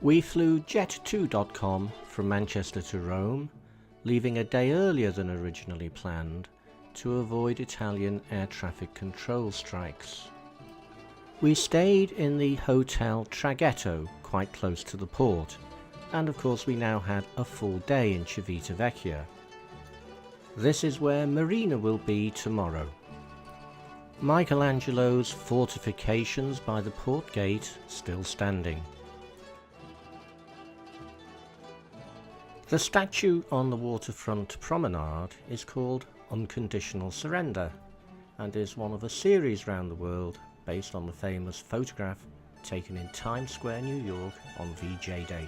We flew jet2.com from Manchester to Rome, leaving a day earlier than originally planned to avoid Italian air traffic control strikes. We stayed in the Hotel Traghetto quite close to the port, and of course we now had a full day in Civitavecchia. This is where Marina will be tomorrow. Michelangelo's fortifications by the port gate still standing. The statue on the waterfront promenade is called Unconditional Surrender and is one of a series round the world based on the famous photograph taken in Times Square, New York on VJ Day.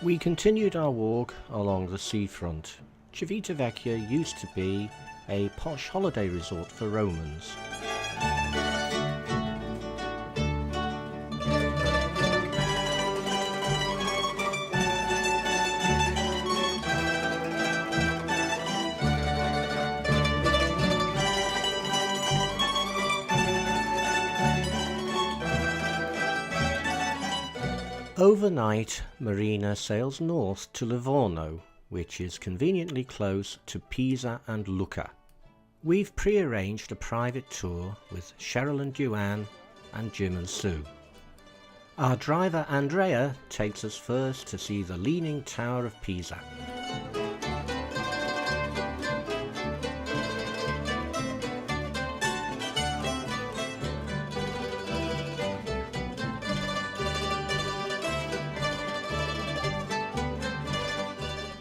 We continued our walk along the seafront. Civitavecchia used to be a posh holiday resort for Romans. Overnight, Marina sails north to Livorno, which is conveniently close to Pisa and Lucca. We've pre-arranged a private tour with Cheryl and Duane and Jim and Sue. Our driver Andrea takes us first to see the Leaning Tower of Pisa.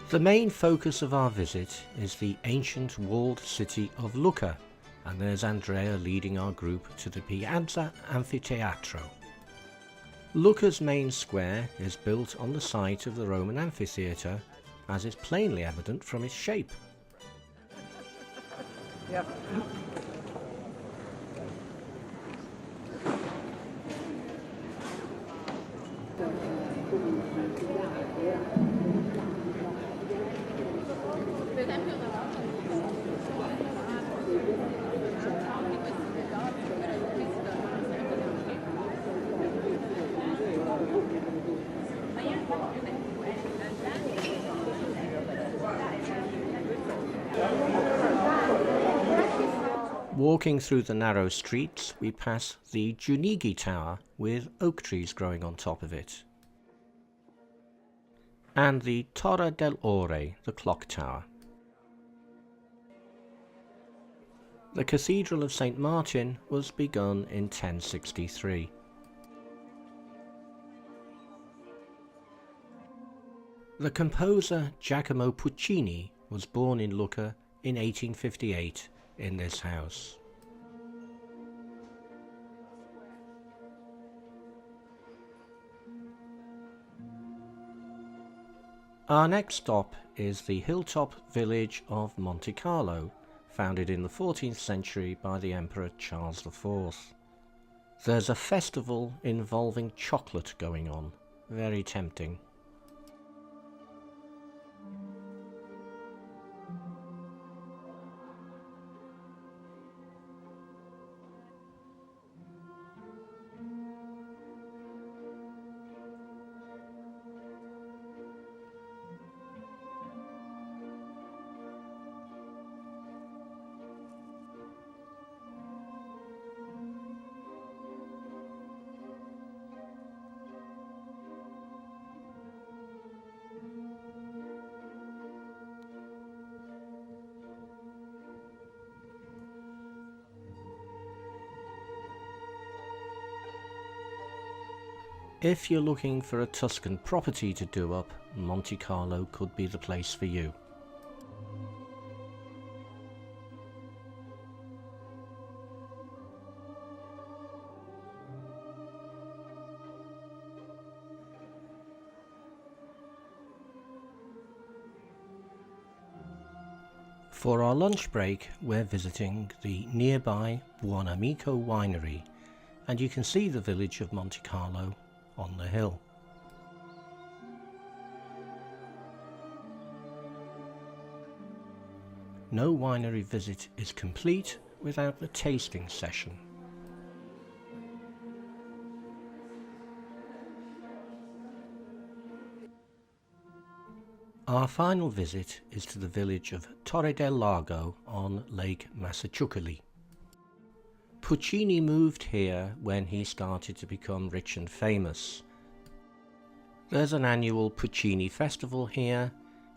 The main focus of our visit is the ancient walled city of Lucca, and there's Andrea leading our group to the Piazza Amphitheatro. Lucca's main square is built on the site of the Roman amphitheatre, as is plainly evident from its shape. Yep. Walking through the narrow streets, we pass the Giunigi Tower with oak trees growing on top of it, and the Torre del Ore, the clock tower. The Cathedral of St. Martin was begun in 1063. The composer Giacomo Puccini was born in Lucca in 1858 in this house. Our next stop is the hilltop village of Monte Carlo, founded in the 14th century by the Emperor Charles IV. There's a festival involving chocolate going on, very tempting. If you're looking for a Tuscan property to do up, Monte Carlo could be the place for you. For our lunch break, we're visiting the nearby Buonamico winery, and you can see the village of Monte Carlo on the hill. No winery visit is complete without the tasting session. Our final visit is to the village of Torre del Lago on Lake Massachusetts. Puccini moved here when he started to become rich and famous. There's an annual Puccini festival here,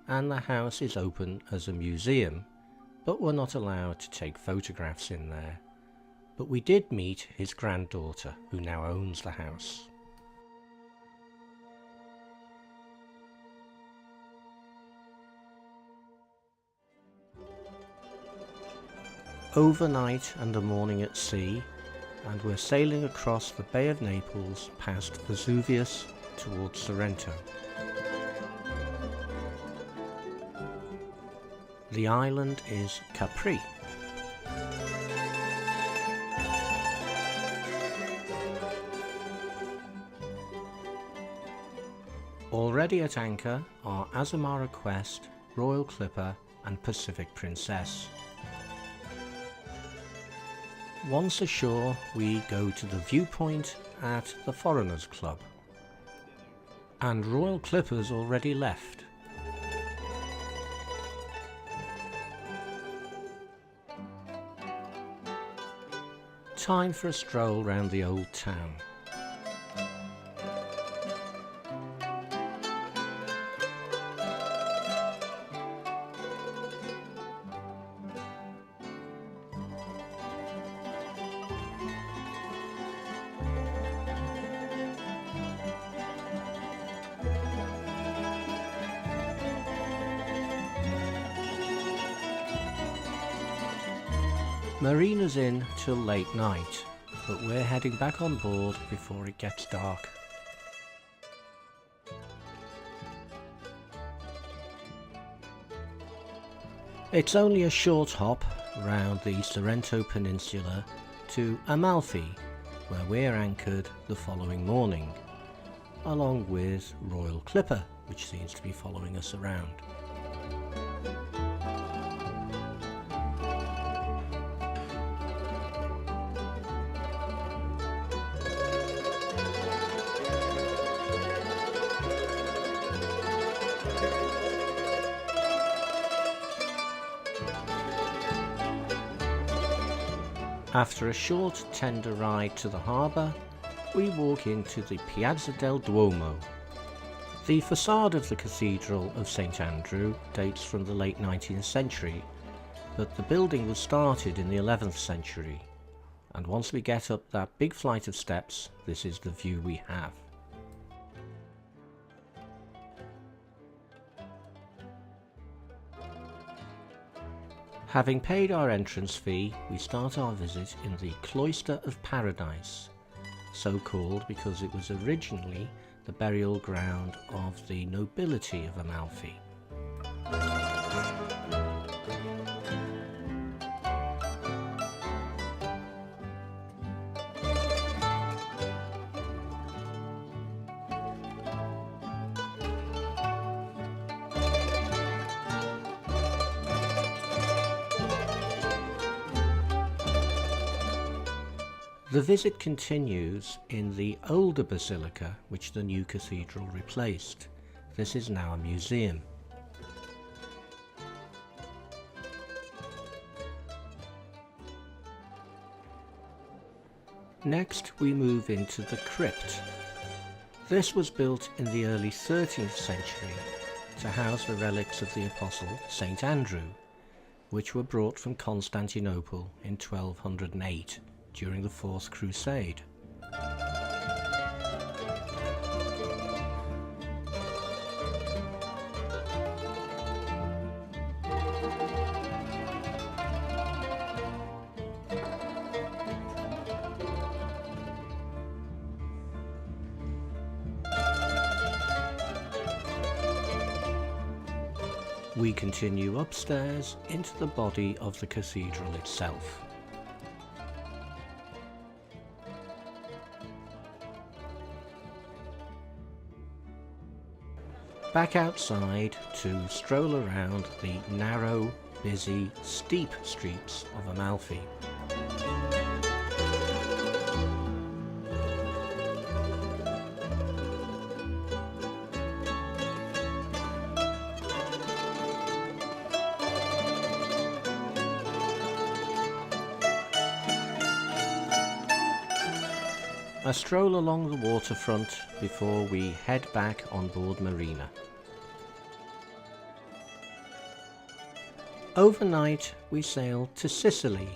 and the house is open as a museum, but we're not allowed to take photographs in there. But we did meet his granddaughter, who now owns the house. Overnight and a morning at sea, and we're sailing across the Bay of Naples past Vesuvius towards Sorrento. The island is Capri. Already at anchor are Azamara Quest, Royal Clipper and Pacific Princess. Once ashore, we go to the viewpoint at the Foreigners Club. And Royal Clipper's already left. Time for a stroll round the old town. Marina's in till late night, but we're heading back on board before it gets dark. It's only a short hop round the Sorrento Peninsula to Amalfi, where we're anchored the following morning, along with Royal Clipper, which seems to be following us around. After a short tender ride to the harbour, we walk into the Piazza del Duomo. The facade of the Cathedral of St Andrew dates from the late 19th century, but the building was started in the 11th century, and once we get up that big flight of steps, this is the view we have. Having paid our entrance fee, we start our visit in the Cloister of Paradise, so called because it was originally the burial ground of the nobility of Amalfi. The visit continues in the older basilica which the new cathedral replaced. This is now a museum. Next we move into the crypt. This was built in the early 13th century to house the relics of the apostle St Andrew, which were brought from Constantinople in 1208. During the Fourth Crusade. We continue upstairs into the body of the cathedral itself. Back outside to stroll around the narrow, busy, steep streets of Amalfi. A stroll along the waterfront before we head back on board Marina. Overnight we sailed to Sicily,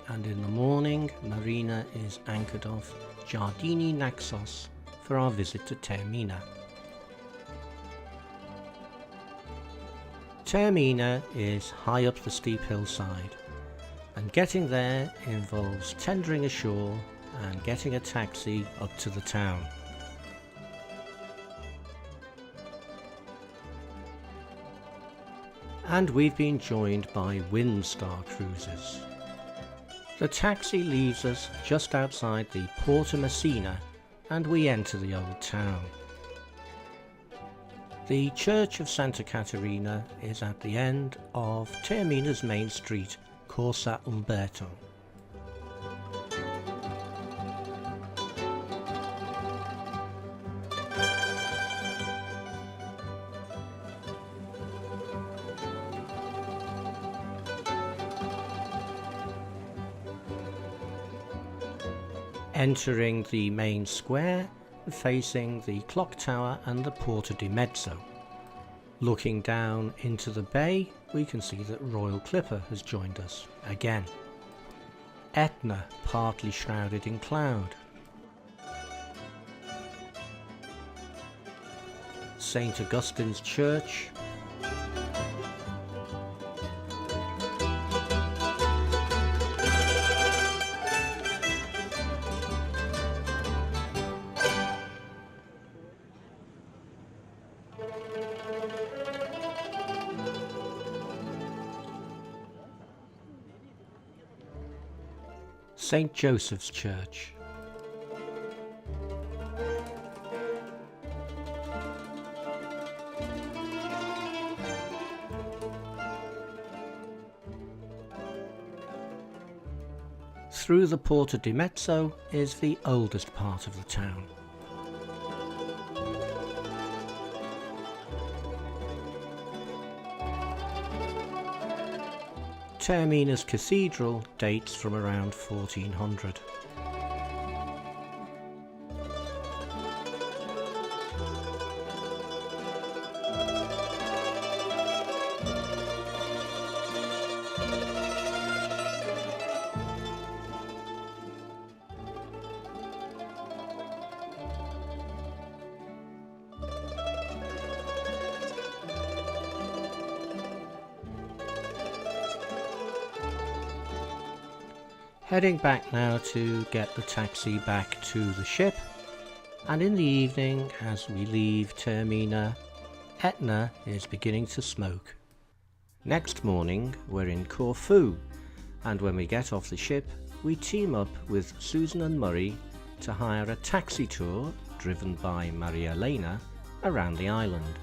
and in the morning Marina is anchored off Giardini Naxos for our visit to Taormina. Taormina is high up the steep hillside, and getting there involves tendering ashore and getting a taxi up to the town. And we've been joined by Windstar Cruises. The taxi leaves us just outside the Porta Messina and we enter the old town. The Church of Santa Caterina is at the end of Taormina's main street, Corsa Umberto. Entering the main square, facing the clock tower and the Porta di Mezzo. Looking down into the bay, we can see that Royal Clipper has joined us again. Etna partly shrouded in cloud. St. Augustine's Church. St. Joseph's Church. Through the Porta di Mezzo is the oldest part of the town. Taormina's cathedral dates from around 1400. Heading back now to get the taxi back to the ship, and in the evening as we leave Taormina, Etna is beginning to smoke. Next morning we're in Corfu, and when we get off the ship we team up with Susan and Murray to hire a taxi tour driven by Maria Elena around the island.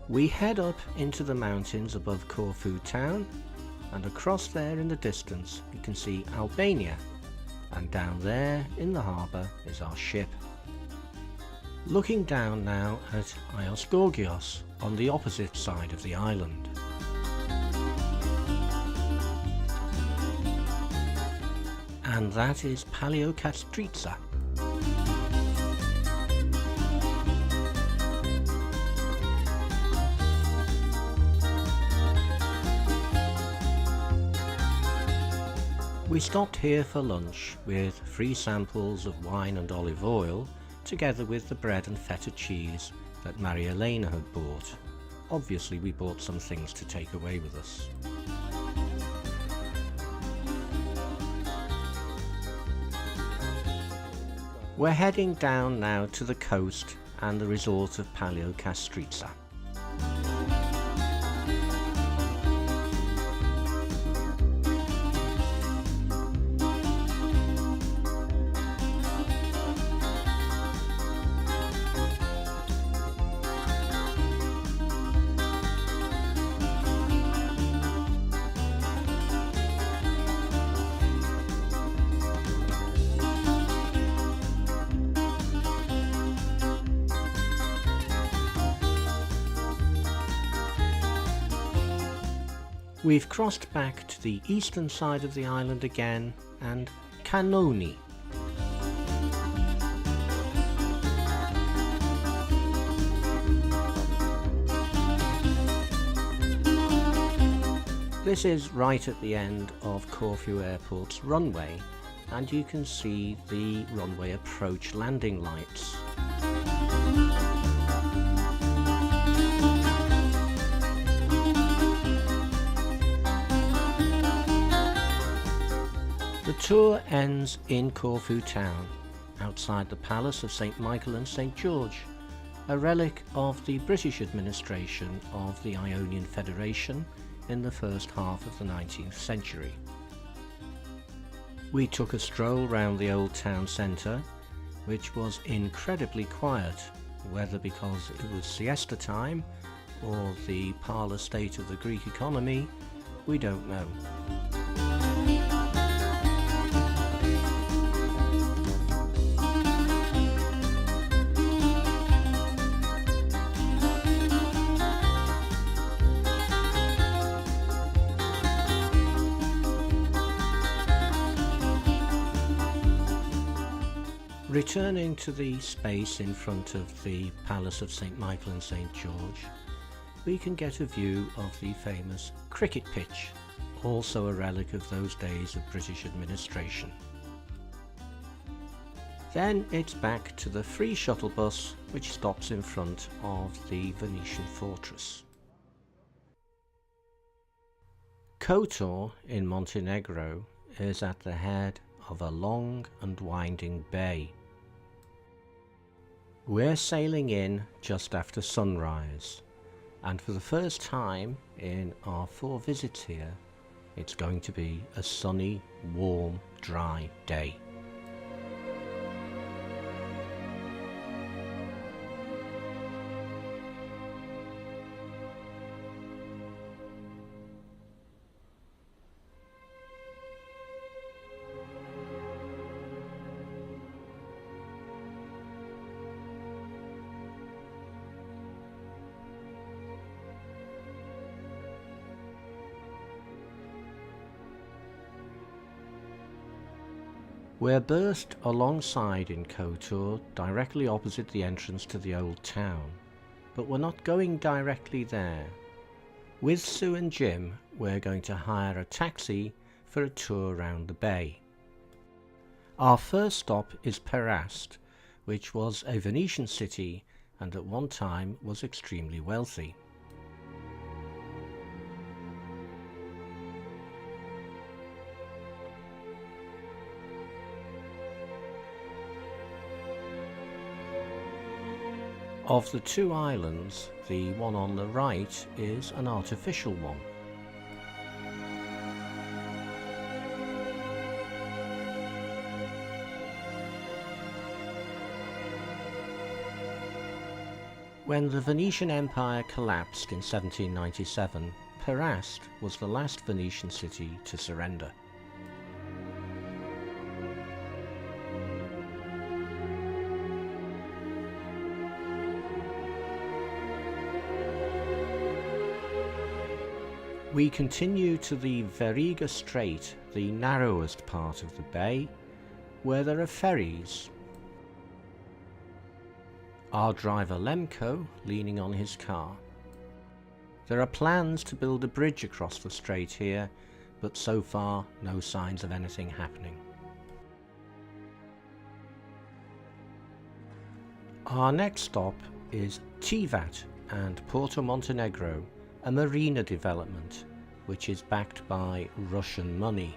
We head up into the mountains above Corfu town, and across there in the distance you can see Albania, and down there in the harbour is our ship. Looking down now at Ios Gorgios on the opposite side of the island. And that is Paleokastritsa. We stopped here for lunch with free samples of wine and olive oil, together with the bread and feta cheese that Maria Elena had bought. Obviously we bought some things to take away with us. We're heading down now to the coast and the resort of Paleokastritsa. We've crossed back to the eastern side of the island again, and Cannoni. This is right at the end of Corfu Airport's runway, and you can see the runway approach landing lights. The tour ends in Corfu town, outside the Palace of St Michael and St George, a relic of the British administration of the Ionian Federation in the first half of the 19th century. We took a stroll round the old town centre, which was incredibly quiet, whether because it was siesta time or the parlour state of the Greek economy, we don't know. Returning to the space in front of the Palace of St Michael and St George, we can get a view of the famous cricket pitch, also a relic of those days of British administration. Then it's back to the free shuttle bus which stops in front of the Venetian fortress. Kotor in Montenegro is at the head of a long and winding bay. We're sailing in just after sunrise, and for the first time in our 4 visits here, it's going to be a sunny, warm, dry day. We're berthed alongside in Kotor, directly opposite the entrance to the old town, but we're not going directly there. With Sue and Jim, we're going to hire a taxi for a tour around the bay. Our first stop is Perast, which was a Venetian city and at one time was extremely wealthy. Of the 2 islands, the one on the right is an artificial one. When the Venetian Empire collapsed in 1797, Perast was the last Venetian city to surrender. We continue to the Verriga Strait, the narrowest part of the bay, where there are ferries. Our driver Lemko leaning on his car. There are plans to build a bridge across the strait here, but so far no signs of anything happening. Our next stop is Tivat and Porto Montenegro, a marina development which is backed by Russian money.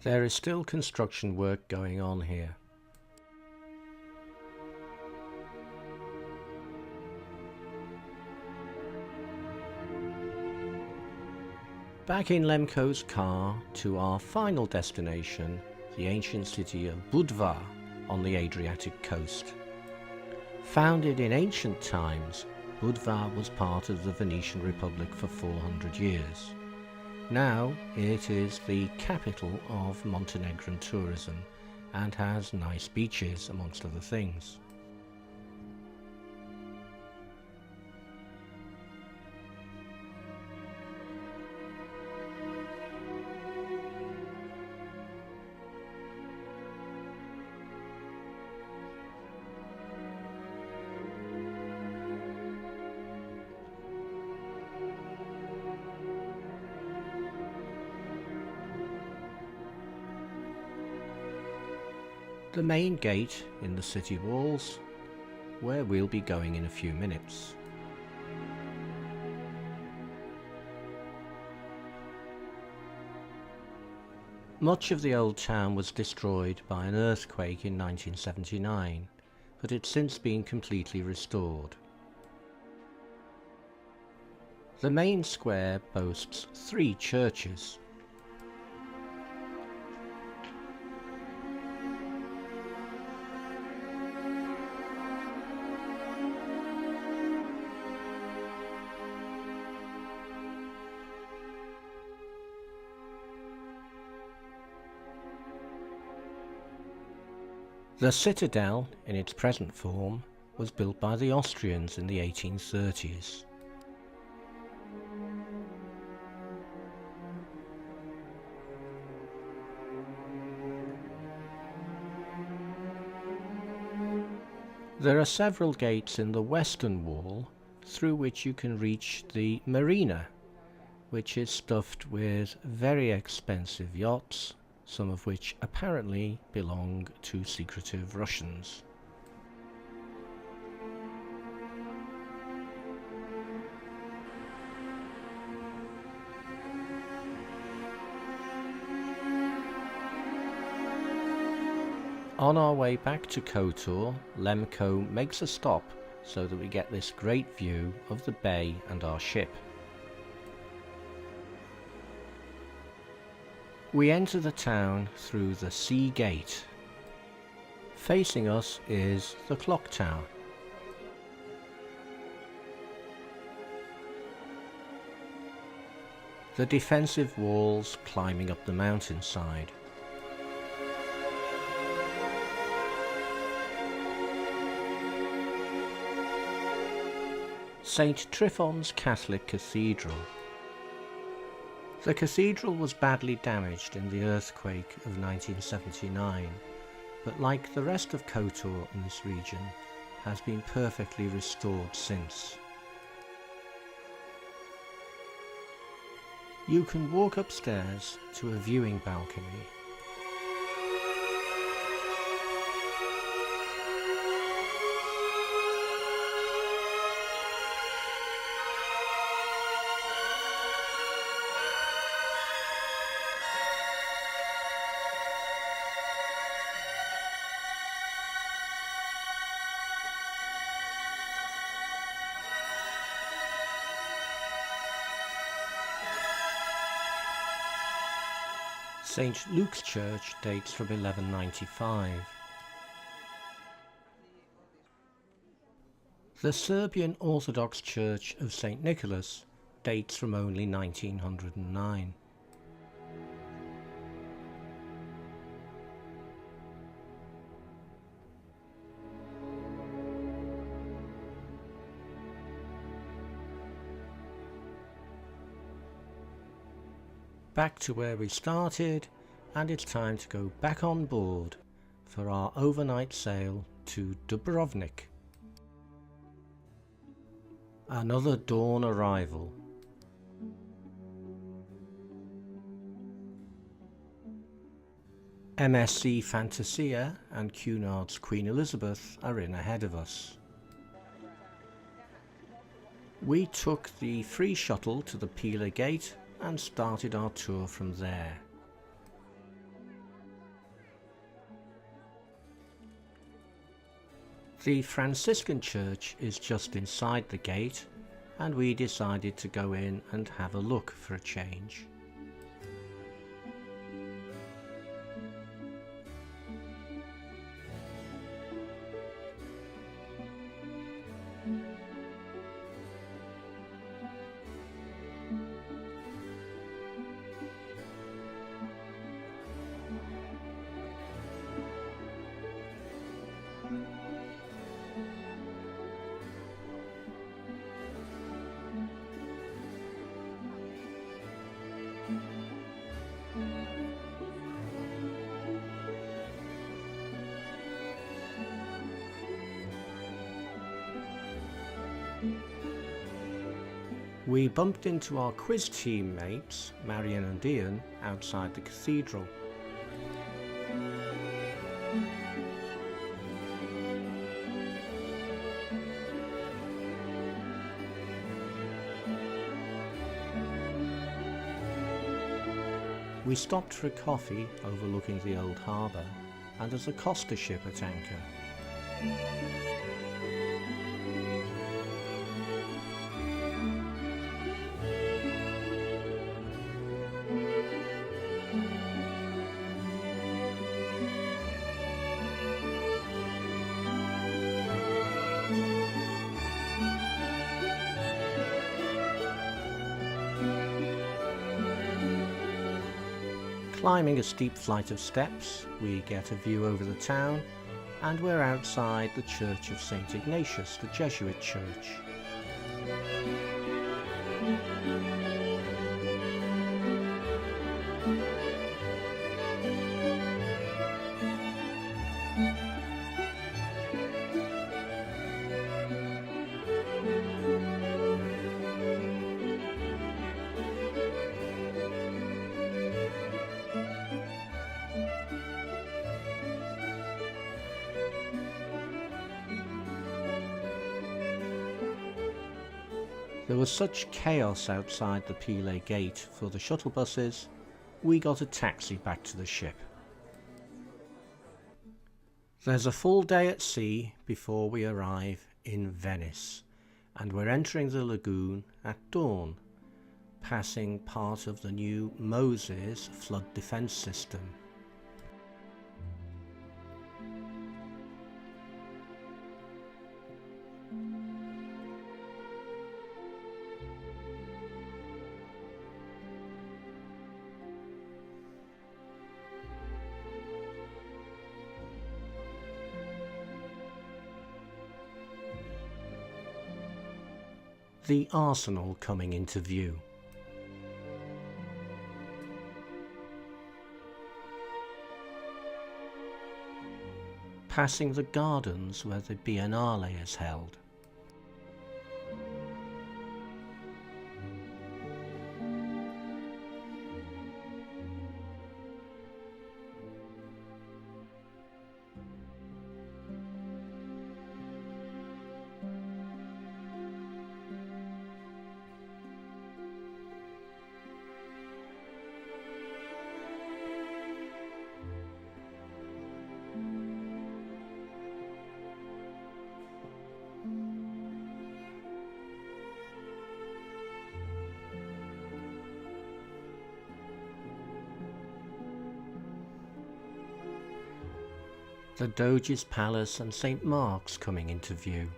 There is still construction work going on here. Back in Lemko's car to our final destination, the ancient city of Budva on the Adriatic coast. Founded in ancient times, Budva was part of the Venetian Republic for 400 years. Now it is the capital of Montenegrin tourism and has nice beaches amongst other things. the main gate in the city walls, where we'll be going in a few minutes. Much of the old town was destroyed by an earthquake in 1979, but it's since been completely restored. The main square boasts 3 churches. The citadel, in its present form, was built by the Austrians in the 1830s. There are several gates in the western wall through which you can reach the Marina, which is stuffed with very expensive yachts, some of which apparently belong to secretive Russians. On our way back to Kotor, Lemko makes a stop so that we get this great view of the bay and our ship. We enter the town through the Sea Gate. Facing us is the clock tower. The defensive walls climbing up the mountainside. St. Tryphon's Catholic Cathedral. The cathedral was badly damaged in the earthquake of 1979, but like the rest of Kotor in this region, has been perfectly restored since. You can walk upstairs to a viewing balcony. St. Luke's Church dates from 1195. The Serbian Orthodox Church of St. Nicholas dates from only 1909. Back to where we started, and it's time to go back on board for our overnight sail to Dubrovnik. Another dawn arrival. MSC Fantasia and Cunard's Queen Elizabeth are in ahead of us. We took the free shuttle to the Pila Gate and started our tour from there. The Franciscan church is just inside the gate, and we decided to go in and have a look for a change. We bumped into our quiz teammates, Marion and Ian, outside the cathedral. We stopped for a coffee overlooking the old harbour, and there's a Costa ship at anchor. Climbing a steep flight of steps, we get a view over the town, and we're outside the Church of St. Ignatius, the Jesuit church. There was such chaos outside the Pile gate for the shuttle buses, we got a taxi back to the ship. There's a full day at sea before we arrive in Venice, and we're entering the lagoon at dawn, passing part of the new Moses flood defence system. The arsenal coming into view. Passing the gardens where the Biennale is held. The Doge's Palace and St. Mark's coming into view.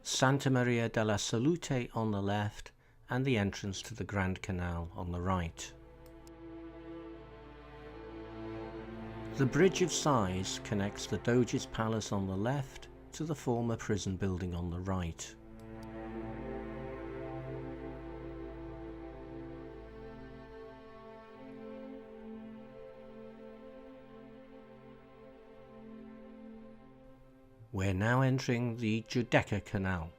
Santa Maria della Salute on the left and the entrance to the Grand Canal on the right. The Bridge of Sighs connects the Doge's Palace on the left to the former prison building on the right. We're now entering the Giudecca Canal.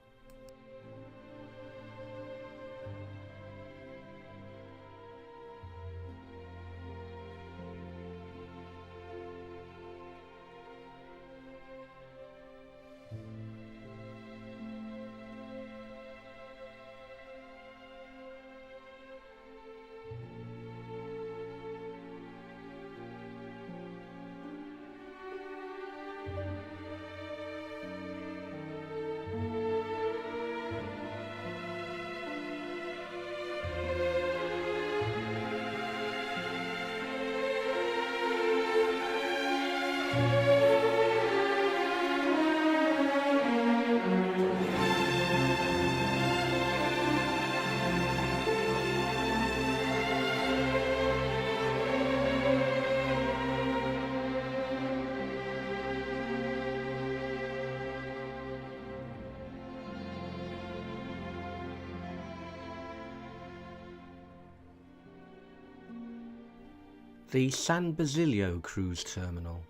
The San Basilio Cruise Terminal.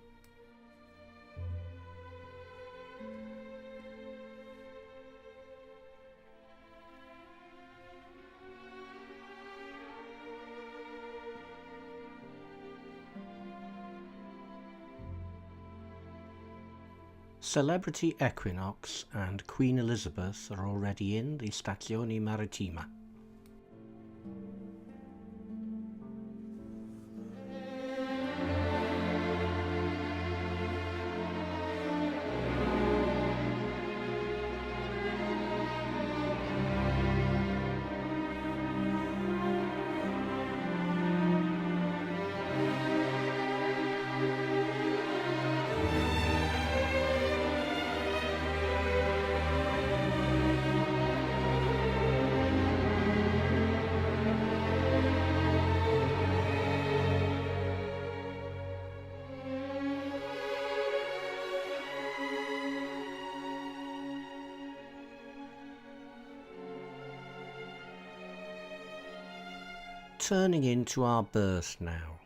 Celebrity Equinox and Queen Elizabeth are already in the Stazione Marittima. Turning into our berth now.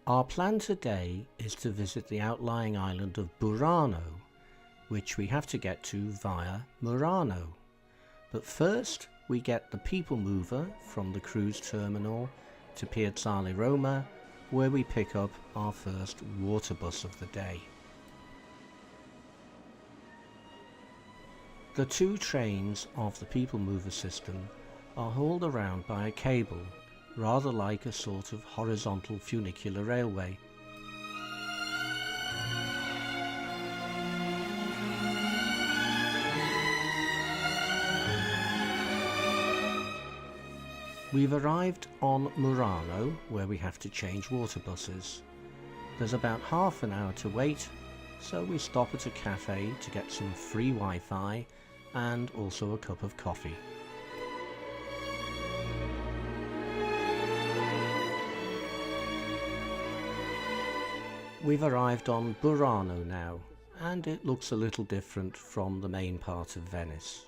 Our plan today is to visit the outlying island of Burano, which we have to get to via Murano. But first we get the People Mover from the cruise terminal to Piazzale Roma, where we pick up our first water bus of the day. The two trains of the People Mover system are hauled around by a cable, rather like a sort of horizontal funicular railway. We've arrived on Murano, where we have to change water buses. There's about half an hour to wait, so we stop at a cafe to get some free Wi-Fi and also a cup of coffee. We've arrived on Burano now, and it looks a little different from the main part of Venice.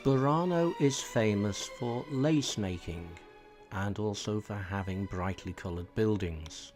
Burano is famous for lace making and also for having brightly coloured buildings.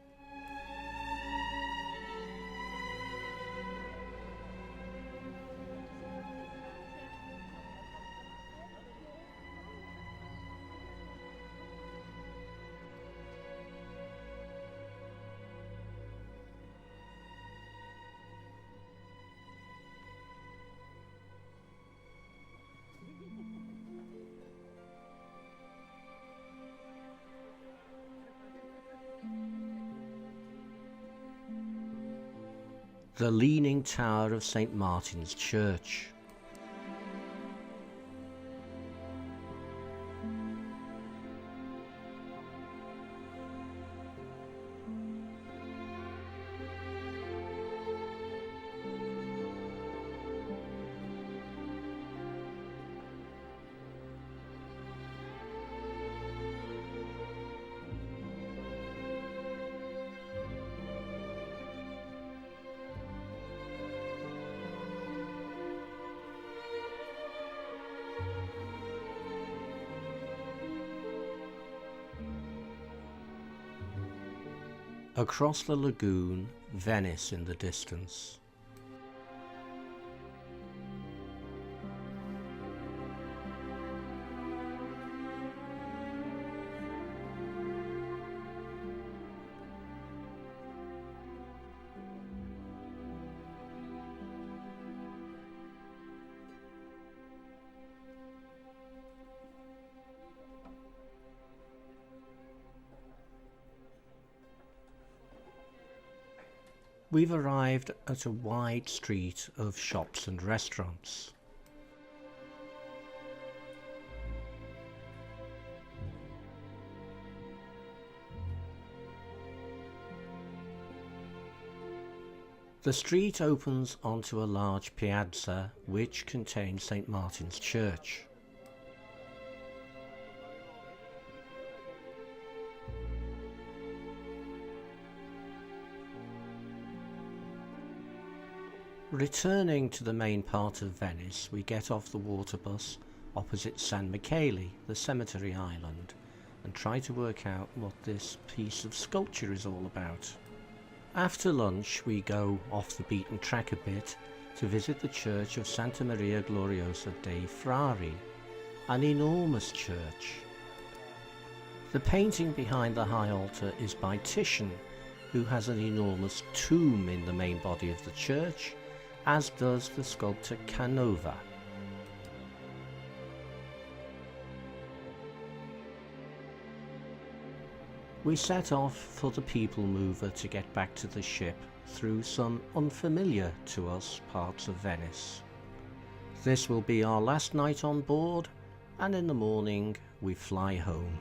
The Leaning Tower of St. Martin's Church. Across the lagoon, Venice in the distance. We've arrived at a wide street of shops and restaurants. The street opens onto a large piazza which contains St. Martin's Church. Returning to the main part of Venice, we get off the water bus opposite San Michele, the cemetery island, and try to work out what this piece of sculpture is all about. After lunch we go off the beaten track a bit to visit the church of Santa Maria Gloriosa dei Frari, an enormous church. The painting behind the high altar is by Titian, who has an enormous tomb in the main body of the church, as does the sculptor Canova. We set off for the people mover to get back to the ship through some unfamiliar to us parts of Venice. This will be our last night on board, and in the morning we fly home.